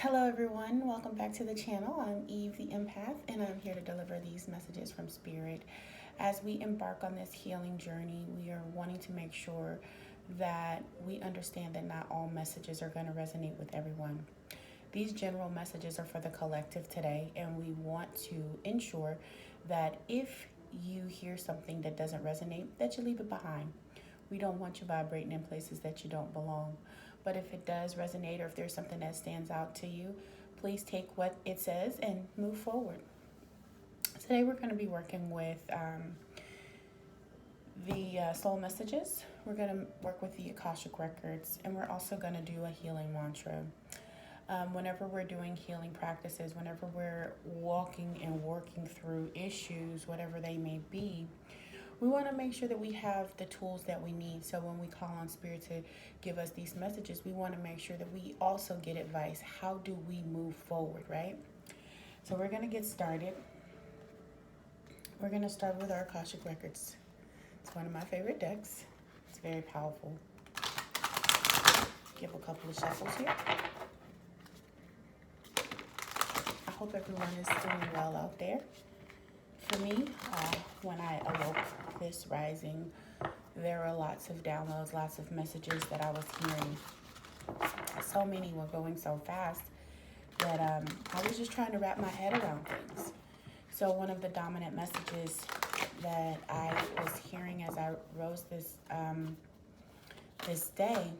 Hello everyone, welcome back to the channel. I'm Eve the Empath and I'm here to deliver these messages from Spirit. As we embark on this healing journey, we are wanting to make sure that we understand that not all messages are going to resonate with everyone. These general messages are for the collective today, and we want to ensure that if you hear something that doesn't resonate, that you leave it behind. We don't want you vibrating in places that you don't belong. But if it does resonate, or if there's something that stands out to you, please take what it says and move forward. Today we're going to be working with the soul messages. We're going to work with the AKASHIC records, and we're also going to do a healing mantra. Whenever we're doing healing practices, whenever we're walking and working through issues, whatever they may be, we want to make sure that we have the tools that we need. So when we call on Spirit to give us these messages, we want to make sure that we also get advice. How do we move forward, right? So we're going to get started. We're going to start with our AKASHIC records. It's one of my favorite decks. It's very powerful. Give a couple of shuffles here. I hope everyone is doing well out there. For me, when I awoke this rising, there were lots of downloads, lots of messages that I was hearing. So many were going so fast that I was just trying to wrap my head around things. So one of the dominant messages that I was hearing as I rose this day,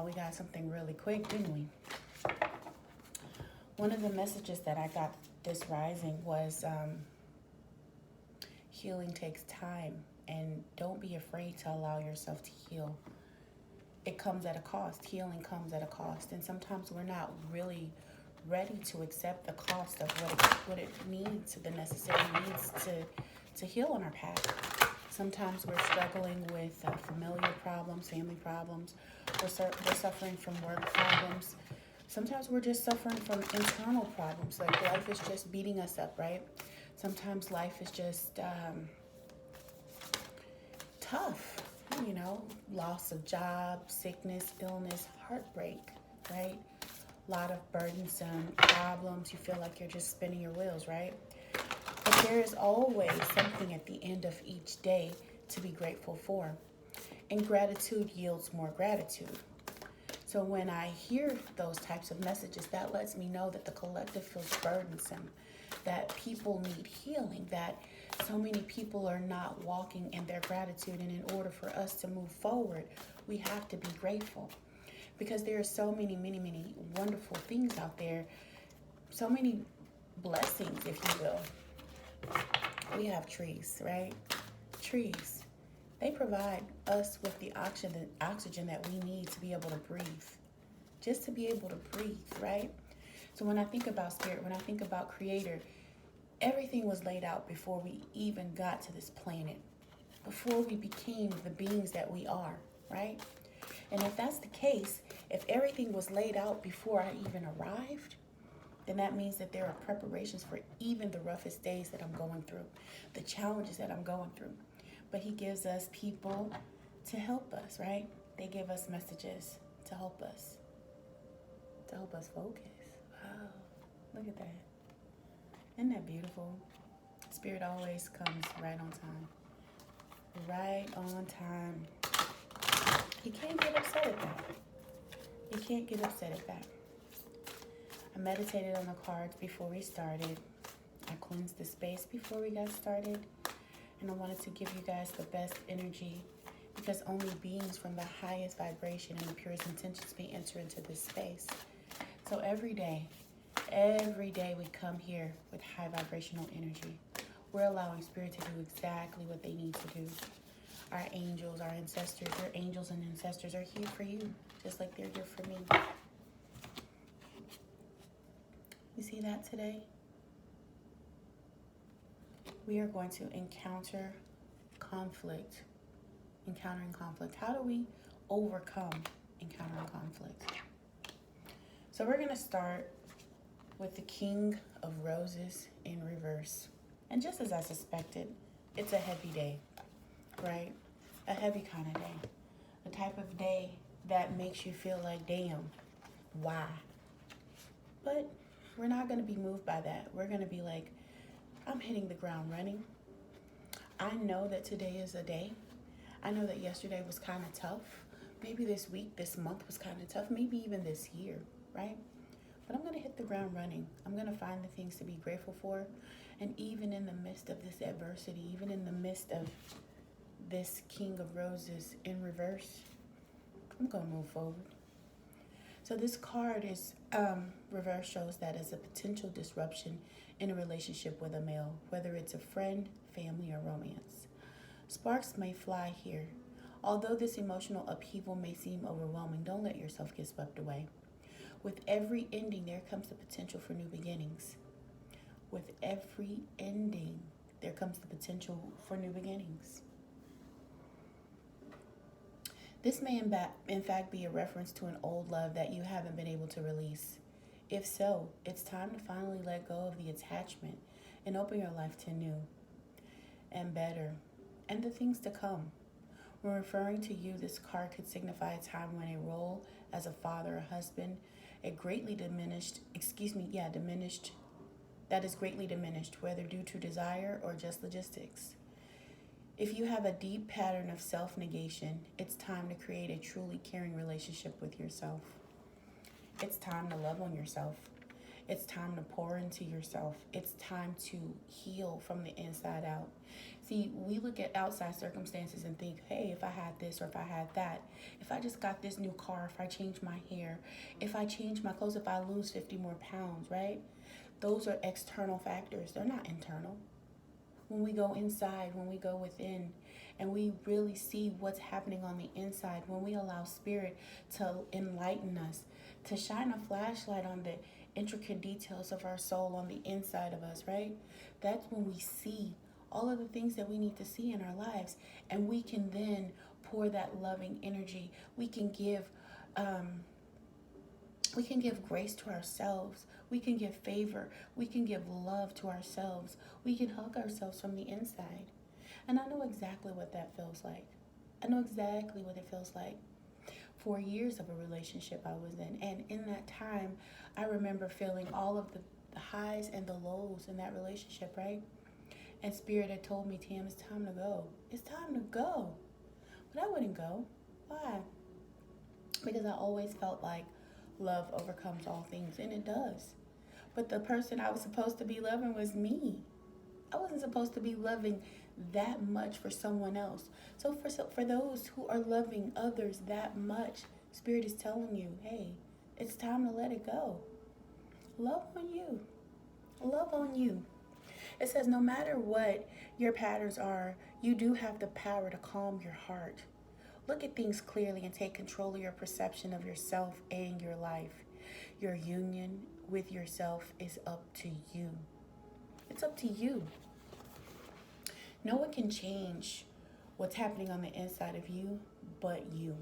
we got something really quick, didn't we? One of the messages that I got this rising was healing takes time, and don't be afraid to allow yourself to heal. It comes at a cost. Healing comes at a cost, and sometimes we're not really ready to accept the cost of what it needs, the necessary needs to heal on our path. Sometimes we're struggling with familiar problems, family problems. We're suffering from work problems. Sometimes we're just suffering from internal problems, like life is just beating us up, right? Sometimes life is just tough, loss of job, sickness, illness, heartbreak, right? A lot of burdensome problems. You feel like you're just spinning your wheels, right? But there is always something at the end of each day to be grateful for. And gratitude yields more gratitude. So when I hear those types of messages, that lets me know that the collective feels burdensome, that people need healing, that so many people are not walking in their gratitude. And in order for us to move forward, we have to be grateful, because there are so many, many, many wonderful things out there, so many blessings, if you will. We have trees, right? Trees. They provide us with the oxygen that we need to be able to breathe. Just to be able to breathe, right? So when I think about Spirit, when I think about Creator, everything was laid out before we even got to this planet, before we became the beings that we are, right? And if that's the case, if everything was laid out before I even arrived, then that means that there are preparations for even the roughest days that I'm going through, the challenges that I'm going through. But He gives us people to help us, right? They give us messages to help us focus. Wow, look at that. Isn't that beautiful? Spirit always comes right on time. Right on time. You can't get upset at that. You can't get upset at that. I meditated on the cards before we started. I cleansed the space before we got started. And I wanted to give you guys the best energy, because only beings from the highest vibration and the purest intentions may enter into this space. So every day we come here with high vibrational energy. We're allowing Spirit to do exactly what they need to do. Our angels, our ancestors, your angels and ancestors are here for you, just like they're here for me. You see that today? We are going to encountering conflict. How do we overcome encountering conflict? So we're going to start with the King of Roses in reverse. And just as I suspected, it's a heavy day, right? A heavy kind of day. The type of day that makes you feel like, damn, why? But we're not going to be moved by that. We're going to be like, I'm hitting the ground running. I know that today is a day. I know that yesterday was kind of tough. Maybe this week, this month was kind of tough. Maybe even this year, right? But I'm going to hit the ground running. I'm going to find the things to be grateful for. And even in the midst of this adversity, even in the midst of this King of Roses in reverse, I'm going to move forward. So this card is reverse shows that as a potential disruption in a relationship with a male, whether it's a friend, family, or romance. Sparks may fly here. Although this emotional upheaval may seem overwhelming, don't let yourself get swept away. With every ending, there comes the potential for new beginnings. With every ending, there comes the potential for new beginnings. This may in fact be a reference to an old love that you haven't been able to release. If so, it's time to finally let go of the attachment and open your life to new and better and the things to come. When referring to you, this card could signify a time when a role as a father or husband, that is greatly diminished, whether due to desire or just logistics. If you have a deep pattern of self-negation, it's time to create a truly caring relationship with yourself. It's time to love on yourself. It's time to pour into yourself. It's time to heal from the inside out. See, we look at outside circumstances and think, hey, if I had this or if I had that, if I just got this new car, if I change my hair, if I change my clothes, if I lose 50 more pounds, right? Those are external factors. They're not internal. When we go inside, when we go within, and we really see what's happening on the inside, when we allow spirit to enlighten us, to shine a flashlight on the intricate details of our soul on the inside of us, right? That's when we see all of the things that we need to see in our lives, and we can then pour that loving energy. We can give grace to ourselves. We can give favor. We can give love to ourselves. We can hug ourselves from the inside. And I know exactly what that feels like. I know exactly what it feels like. 4 years of a relationship I was in. And in that time, I remember feeling all of the highs and the lows in that relationship, right? And Spirit had told me, Tam, it's time to go. It's time to go. But I wouldn't go. Why? Because I always felt like love overcomes all things, and it does. But the person I was supposed to be loving was me. I wasn't supposed to be loving that much for someone else. So for those who are loving others that much, Spirit is telling you, hey, it's time to let it go. Love on you. Love on you. It says no matter what your patterns are, you do have the power to calm your heart. Look at things clearly and take control of your perception of yourself and your life. Your union with yourself is up to you. It's up to you. No one can change what's happening on the inside of you but you.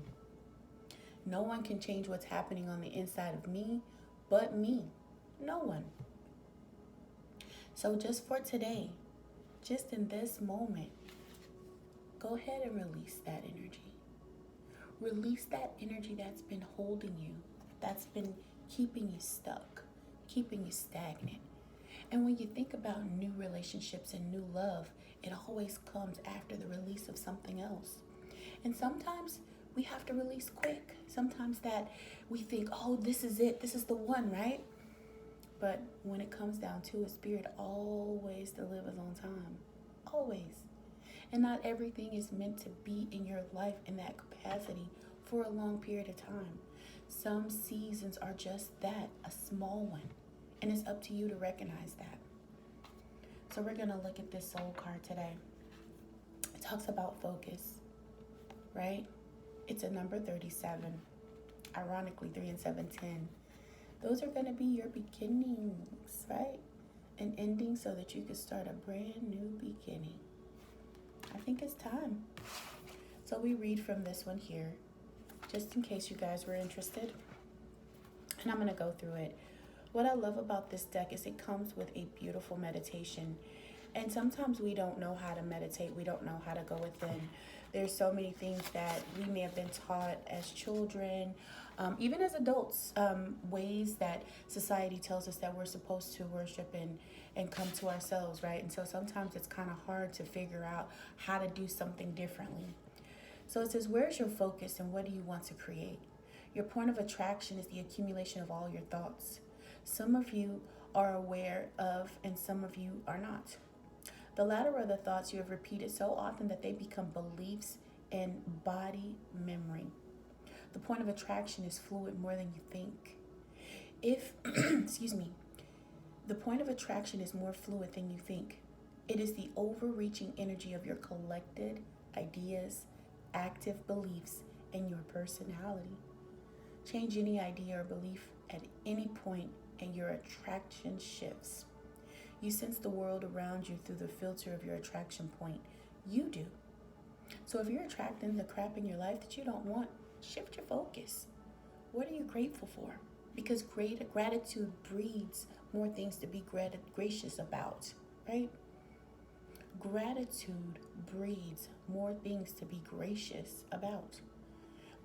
No one can change what's happening on the inside of me but me. No one. So just for today, just in this moment, go ahead and release that energy. Release that energy that's been holding you, that's been keeping you stuck, keeping you stagnant. And when you think about new relationships and new love, it always comes after the release of something else. And sometimes we have to release quick. Sometimes that we think, oh, this is it. This is the one, right? But when it comes down to it, Spirit always delivers on time. Always. And not everything is meant to be in your life in that capacity for a long period of time. Some seasons are just that, a small one. And it's up to you to recognize that. So we're going to look at this soul card today. It talks about focus, right? It's a number 37. Ironically, 3 and 7, 10. Those are going to be your beginnings, right? An ending so that you can start a brand new beginning. I think it's time. So we read from this one here, just in case you guys were interested. And I'm going to go through it. What I love about this deck is it comes with a beautiful meditation. And sometimes we don't know how to meditate. We don't know how to go within. There's so many things that we may have been taught as children, Even as adults, ways that society tells us that we're supposed to worship and come to ourselves, right? And so sometimes it's kind of hard to figure out how to do something differently. So it says, where's your focus and what do you want to create? Your point of attraction is the accumulation of all your thoughts. Some of you are aware of, and some of you are not. The latter are the thoughts you have repeated so often that they become beliefs and body memory. The point of attraction is fluid more than you think. If, excuse me, the point of attraction is more fluid than you think. It is the overreaching energy of your collected ideas, active beliefs, and your personality. Change any idea or belief at any point, and your attraction shifts. You sense the world around you through the filter of your attraction point. You do. So if you're attracting the crap in your life that you don't want, shift your focus. What are you grateful for? Because gratitude breeds more things to be gracious about, right? Gratitude breeds more things to be gracious about.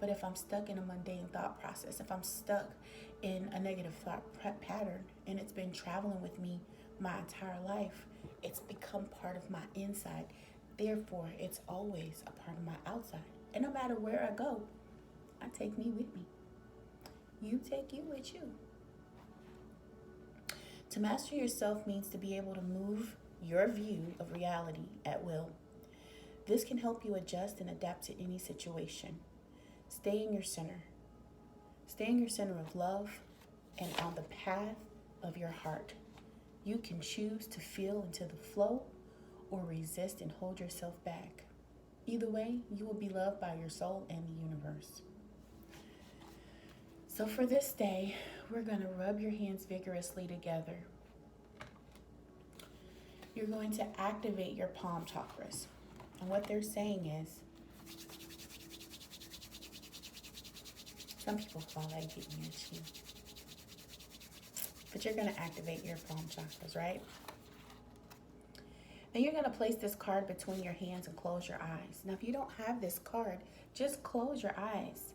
But if I'm stuck in a mundane thought process, if I'm stuck in a negative thought pattern and it's been traveling with me my entire life, it's become part of my inside. Therefore, it's always a part of my outside. And no matter where I go, I take me with me. You take you with you. To master yourself means to be able to move your view of reality at will. This can help you adjust and adapt to any situation. Stay in your center. Stay in your center of love and on the path of your heart. You can choose to feel into the flow or resist and hold yourself back. Either way, you will be loved by your soul and the universe. So for this day, we're going to rub your hands vigorously together. You're going to activate your palm chakras. And what they're saying is, some people call that getting your chi. But you're going to activate your palm chakras, right? Then you're going to place this card between your hands and close your eyes. Now, if you don't have this card, just close your eyes.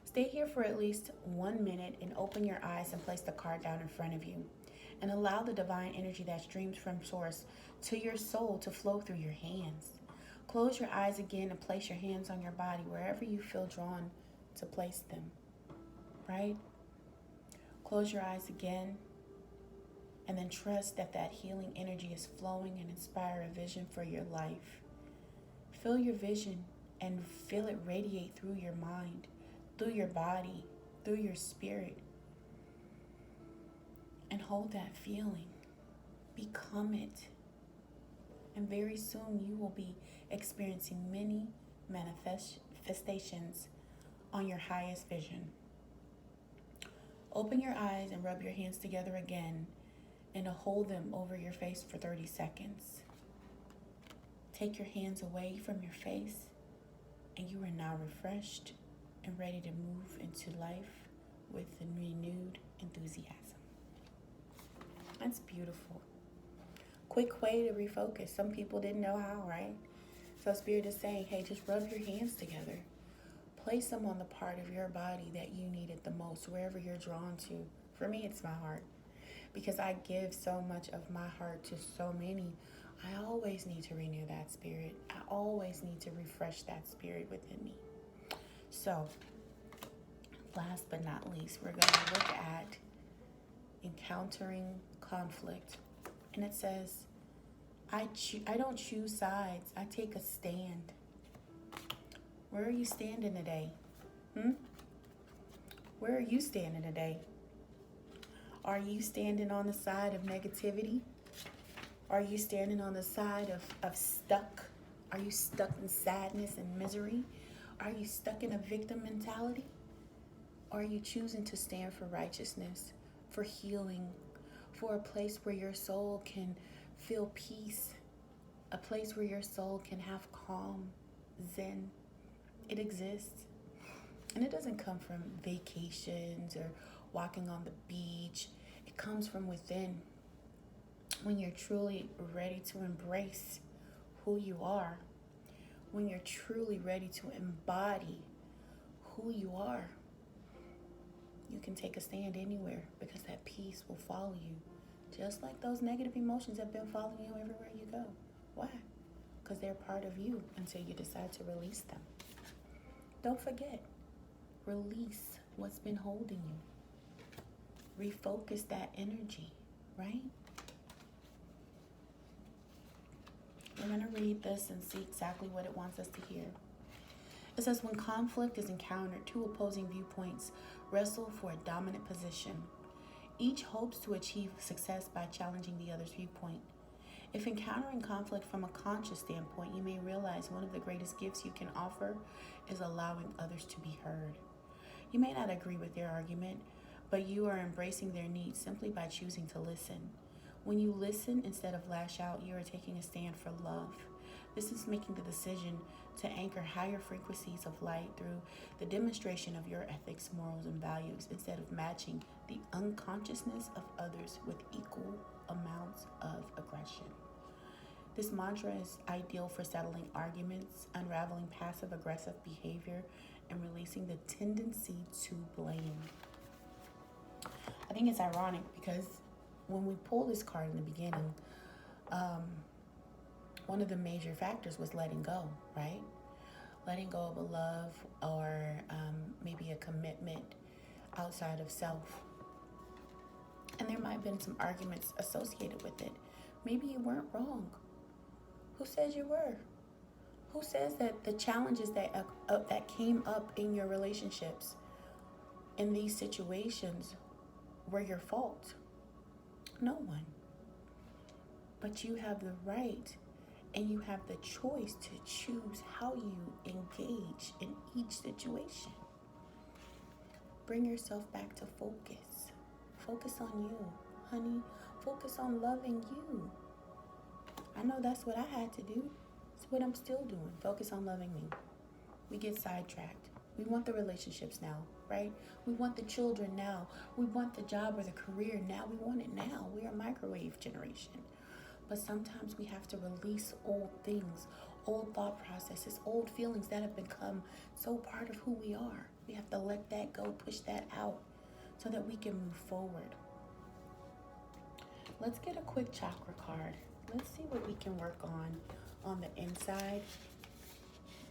Stay here for at least 1 minute and open your eyes and place the card down in front of you. And allow the divine energy that streams from source to your soul to flow through your hands. Close your eyes again and place your hands on your body wherever you feel drawn to place them. Right? Close your eyes again. And then trust that that healing energy is flowing and inspire a vision for your life. Feel your vision and feel it radiate through your mind, through your body, through your spirit. And hold that feeling. Become it. And very soon you will be experiencing many manifestations on your highest vision. Open your eyes and rub your hands together again and to hold them over your face for 30 seconds. Take your hands away from your face and you are now refreshed and ready to move into life with a renewed enthusiasm. That's beautiful. Quick way to refocus. Some people didn't know how, right? So Spirit is saying, hey, just rub your hands together. Place them on the part of your body that you need it the most, wherever you're drawn to. For me, it's my heart. Because I give so much of my heart to so many, I always need to renew that spirit. I always need to refresh that spirit within me. So, last but not least, we're going to look at encountering conflict. And it says, I don't choose sides. I take a stand. Where are you standing today? Where are you standing today? Are you standing on the side of negativity? Are you standing on the side of stuck? Are you stuck in sadness and misery? Are you stuck in a victim mentality? Are you choosing to stand for righteousness, for healing, for a place where your soul can feel peace, a place where your soul can have calm, zen? It exists. And it doesn't come from vacations or walking on the beach. It comes from within. When you're truly ready to embrace who you are, when you're truly ready to embody who you are, You can take a stand anywhere because that peace will follow you. Just like those negative emotions have been following you everywhere you go. Why? Because they're part of you until you decide to release them. Don't forget, release what's been holding you. Refocus that energy, right? We're going to read this and see exactly what it wants us to hear. It says, when conflict is encountered, two opposing viewpoints wrestle for a dominant position. Each hopes to achieve success by challenging the other's viewpoint. If encountering conflict from a conscious standpoint, you may realize one of the greatest gifts you can offer is allowing others to be heard. You may not agree with their argument, but you are embracing their needs simply by choosing to listen. When you listen instead of lash out, you are taking a stand for love. This is making the decision to anchor higher frequencies of light through the demonstration of your ethics, morals, and values instead of matching the unconsciousness of others with equal amounts of aggression. This mantra is ideal for settling arguments, unraveling passive-aggressive behavior, and releasing the tendency to blame. I think it's ironic because when we pull this card in the beginning, one of the major factors was letting go, right? Letting go of a love or maybe a commitment outside of self. And there might have been some arguments associated with it. Maybe you weren't wrong. Who says you were? Who says that the challenges that came up in your relationships, in these situations, were your fault? No one. But you have the right and you have the choice to choose how you engage in each situation. Bring yourself back to focus. Focus on you, honey. Focus on loving you. I know that's what I had to do. It's what I'm still doing. Focus on loving me. We get sidetracked. We want the relationships now, right? We want the children now. We want the job or the career now. We want it now. We are a microwave generation. But sometimes we have to release old things, old thought processes, old feelings that have become so part of who we are. We have to let that go, push that out so that we can move forward. Let's get a quick chakra card. Let's see what we can work on the inside.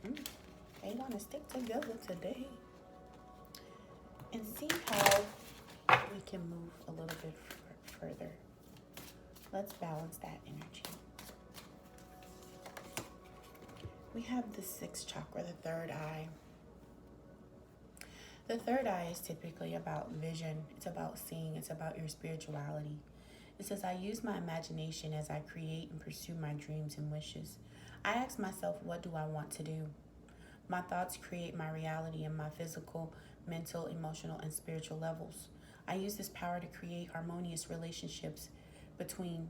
They want to stick together today. And see how we can move a little bit further. Let's balance that energy. We have the sixth chakra, the third eye. The third eye is typically about vision. It's about seeing. It's about your spirituality. It says, I use my imagination as I create and pursue my dreams and wishes. I ask myself, what do I want to do? My thoughts create my reality in my physical, mental, emotional, and spiritual levels. I use this power to create harmonious relationships between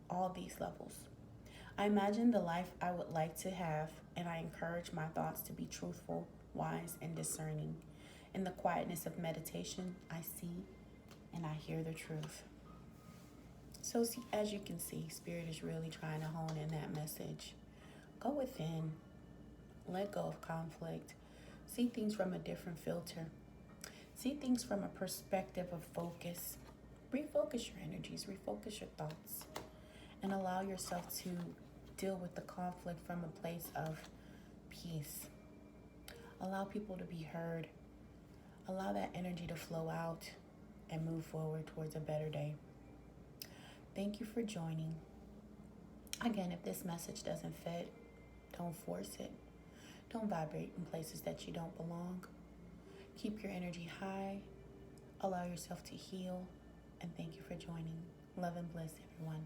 all these levels. I imagine the life I would like to have, and I encourage my thoughts to be truthful, wise, and discerning. In the quietness of meditation, I see and I hear the truth. So as you can see, Spirit is really trying to hone in that message. Go within. Let go of conflict. See things from a different filter. See things from a perspective of focus. Refocus your energies, refocus your thoughts, and allow yourself to deal with the conflict from a place of peace. Allow people to be heard. Allow that energy to flow out and move forward towards a better day. Thank you for joining. Again, if this message doesn't fit, don't force it. Don't vibrate in places that you don't belong. Keep your energy high. Allow yourself to heal. And thank you for joining. Love and bliss, everyone.